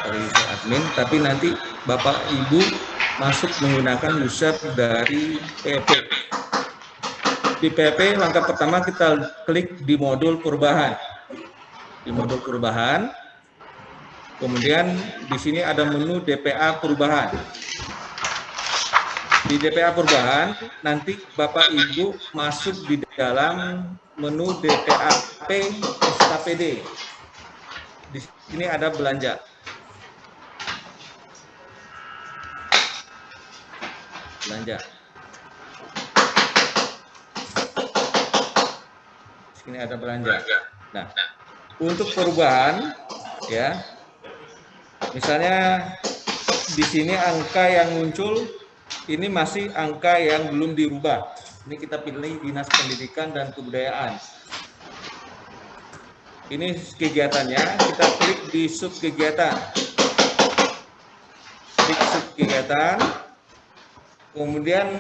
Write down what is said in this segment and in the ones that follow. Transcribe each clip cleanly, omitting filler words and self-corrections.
dari admin, tapi nanti Bapak Ibu masuk menggunakan user dari PP. Di PP langkah pertama kita klik di modul perubahan. Di modul perubahan, kemudian di sini ada menu DPA perubahan. Di DPA perubahan nanti Bapak Ibu masuk di dalam menu DPAP SKPD. Di sini ada belanja. Belanja. Di sini ada belanja. Nah, untuk perubahan ya. Misalnya di sini angka yang muncul ini masih angka yang belum dirubah. Ini kita pilih Dinas Pendidikan dan Kebudayaan. Ini kegiatannya, kita klik di sub kegiatan. Klik sub kegiatan. Kemudian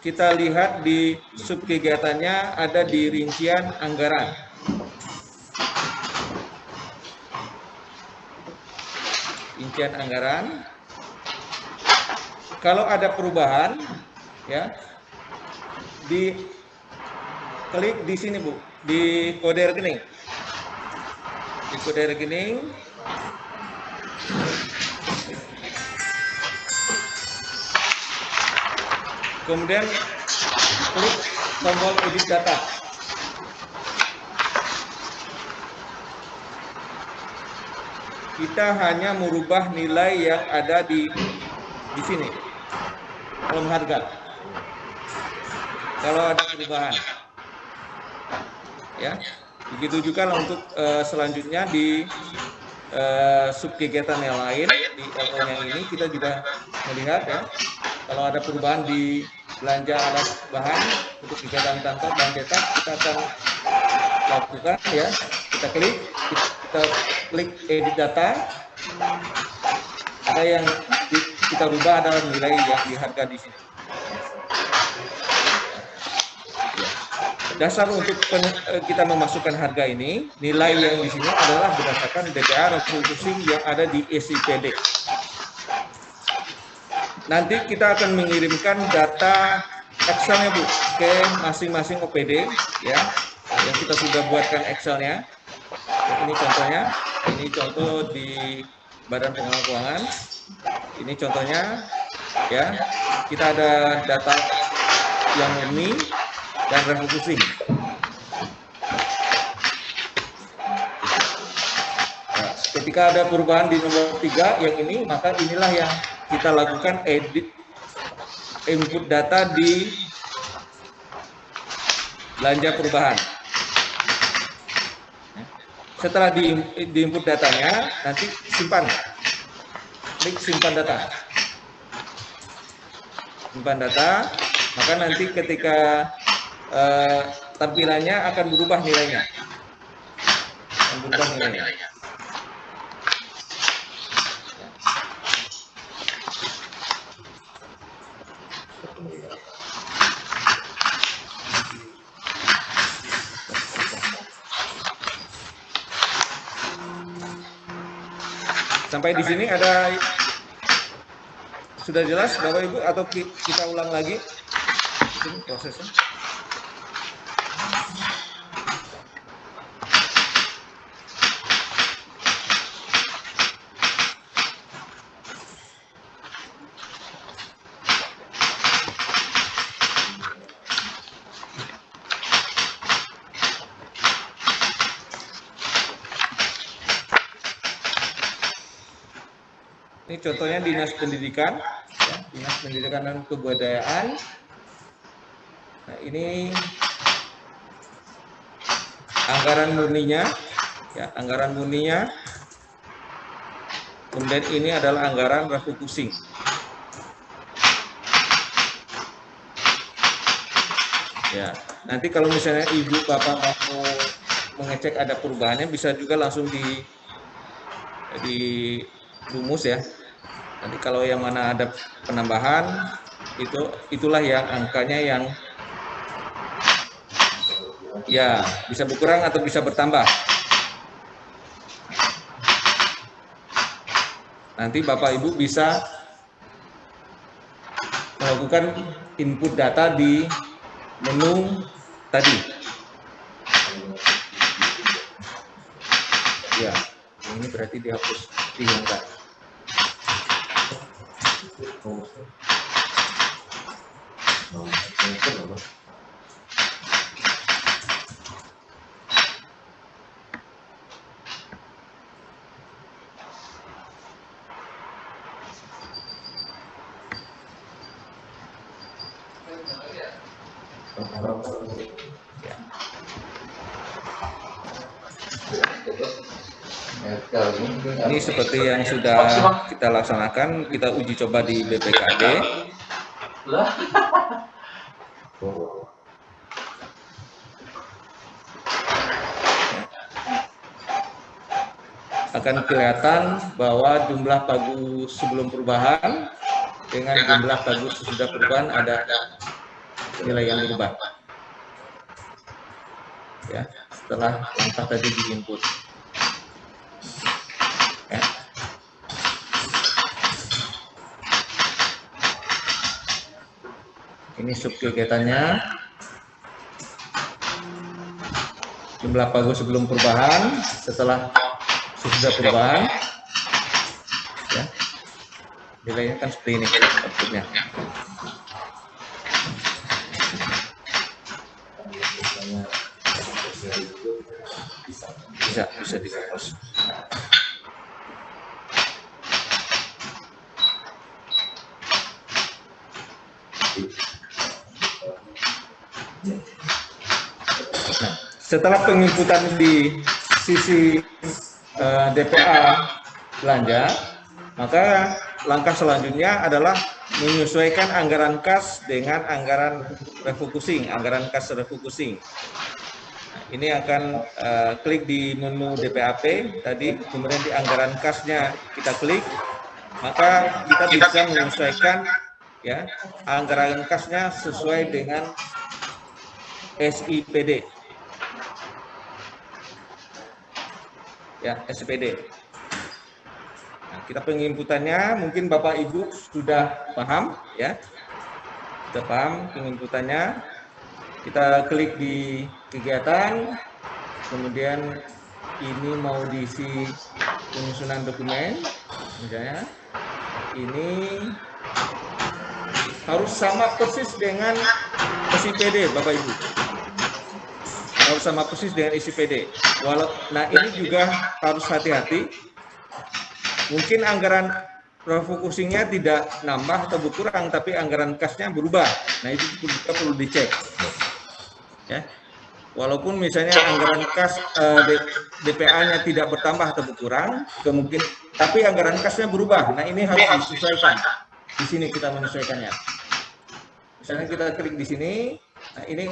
kita lihat di sub kegiatannya ada di rincian anggaran. Rincian anggaran. Kalau ada perubahan, ya, di klik di sini Bu, di kode rekening. Di kode rekening. Kemudian klik tombol edit data. Kita hanya merubah nilai yang ada di sini, kolom harga. Kalau ada perubahan, ya. Begitu juga untuk selanjutnya di sub kegiatan yang lain, di LO yang ini kita juga melihat ya. Kalau ada perubahan di belanja alat bahan untuk kegiatan kantor dan cetak, kita akan lakukan ya. Kita klik edit data. Ada yang kita rubah adalah nilai yang di harga di sini. Dasar untuk kita memasukkan harga ini, nilai yang di sini adalah berdasarkan DPA refocusing yang ada di SIPD. Nanti kita akan mengirimkan data Excel-nya Bu ke masing-masing OPD ya, yang kita sudah buatkan Excel-nya. Ini contohnya, ini contoh di Badan Pengelola Keuangan. Ini contohnya ya, kita ada data yang murni dan refocusing. Nah, ketika ada perubahan di nomor 3 yang ini, maka inilah yang kita lakukan edit input data di belanja perubahan. Setelah di input datanya, nanti simpan. Klik simpan data. Simpan data, maka nanti ketika tampilannya akan berubah nilainya. Akan berubah nilainya. Sampai di sini ada sudah jelas Bapak Ibu atau kita ulang lagi ini prosesnya? Ini contohnya Dinas Pendidikan, ya, Dinas Pendidikan dan Kebudayaan. Nah, ini anggaran murninya, ya, anggaran murninya. Kemudian ini adalah anggaran refocusing. Ya, nanti kalau misalnya Ibu Bapak mau mengecek ada perubahannya, bisa juga langsung di rumus ya. Nanti kalau yang mana ada penambahan, itulah yang angkanya yang ya bisa berkurang atau bisa bertambah. nanti Bapak Ibu bisa melakukan input data di menu tadi. Ya, ini berarti dihapus, dihilangkan. Ini seperti yang sudah kita laksanakan, kita uji coba di BPKD. Akan kelihatan bahwa jumlah pagu sebelum perubahan dengan jumlah pagu sesudah perubahan ada nilai yang berubah. Ya, setelah langkah tadi diinput. Ya. Ini subkegiatannya. Jumlah pagu sebelum perubahan, setelah sesudah perubahan. Ya. Nilainya kan seperti ini outputnya. Bisa dihapus. Nah, setelah penginputan di sisi DPA belanja, maka langkah selanjutnya adalah menyesuaikan anggaran kas dengan anggaran refocusing, anggaran kas refocusing. Ini akan klik di menu DPAP tadi, kemudian di anggaran kasnya kita klik, maka kita bisa menyesuaikan ya anggaran kasnya sesuai dengan SIPD. Ya, SIPD. Nah, kita penginputannya mungkin Bapak Ibu sudah paham ya. Sudah paham penginputannya. Kita klik di kegiatan, kemudian ini mau diisi penyusunan dokumen, misalnya ini harus sama persis dengan SIPD, Bapak Ibu. Harus sama persis dengan SIPD. Nah ini juga harus hati-hati. Mungkin anggaran refocusingnya tidak nambah atau berkurang, tapi anggaran kasnya berubah. Nah itu juga perlu dicek. Ya, walaupun misalnya anggaran kas DPA-nya tidak bertambah atau berkurang, tapi anggaran kasnya berubah. Nah ini harus disesuaikan. Di sini kita menyesuaikannya. Misalnya kita klik di sini, nah ini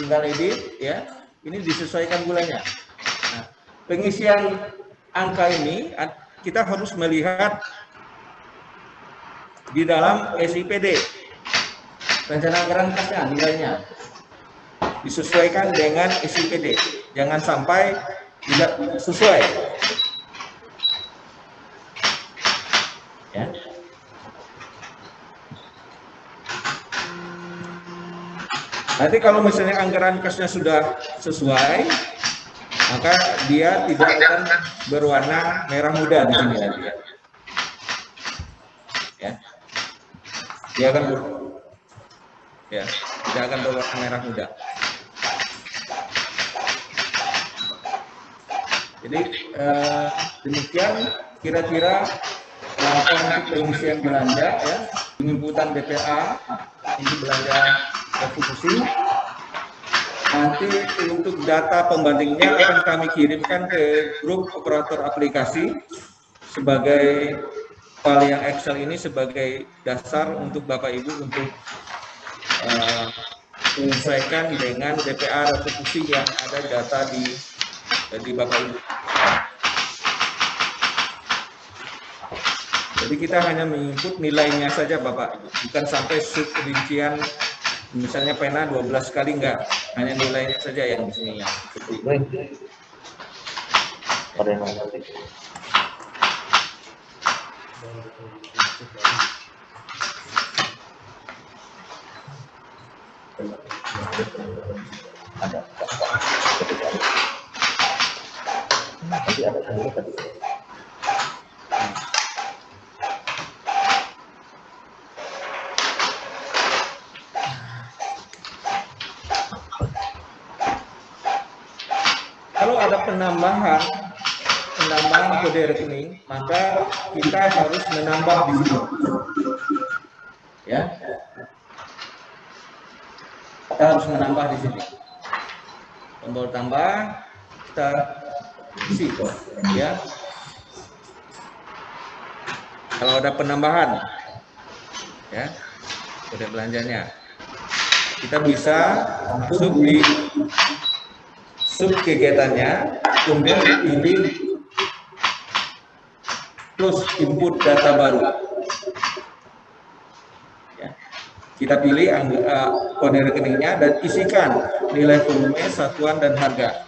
tinggal edit, ya. Ini disesuaikan bulannya. Nah, pengisian angka ini kita harus melihat di dalam SIPD, rencana anggaran kasnya, nilainya. Disesuaikan dengan SIPD, jangan sampai tidak sesuai. Ya. Nanti kalau misalnya anggaran kasnya sudah sesuai, maka dia tidak akan berwarna merah muda di sini nanti ya. Ya. Dia akan tidak akan berwarna merah muda. Jadi demikian kira-kira langkah pengisian belanja ya, penginputan DPA ini belanja refocusing. Nanti untuk data pembandingnya akan kami kirimkan ke grup operator aplikasi sebagai file yang Excel ini sebagai dasar untuk Bapak Ibu untuk menyesuaikan dengan DPA refocusing yang ada data di Bapak Ibu. Jadi kita hanya menginput nilainya saja Bapak Ibu, bukan sampai rincian misalnya pena 12 kali, enggak, hanya nilainya saja yang di sini yang seperti itu. Kalau ada penambahan kode rekening, maka kita harus menambah di sini. Ya. Kita harus menambah di sini. Tombol tambah, kita isi, ya. Kalau ada penambahan, ya, kode belanjanya, kita bisa masuk di sub kegiatannya, kemudian pilih plus input data baru. Ya. Kita pilih kode rekeningnya dan isikan nilai volume, satuan, dan harga.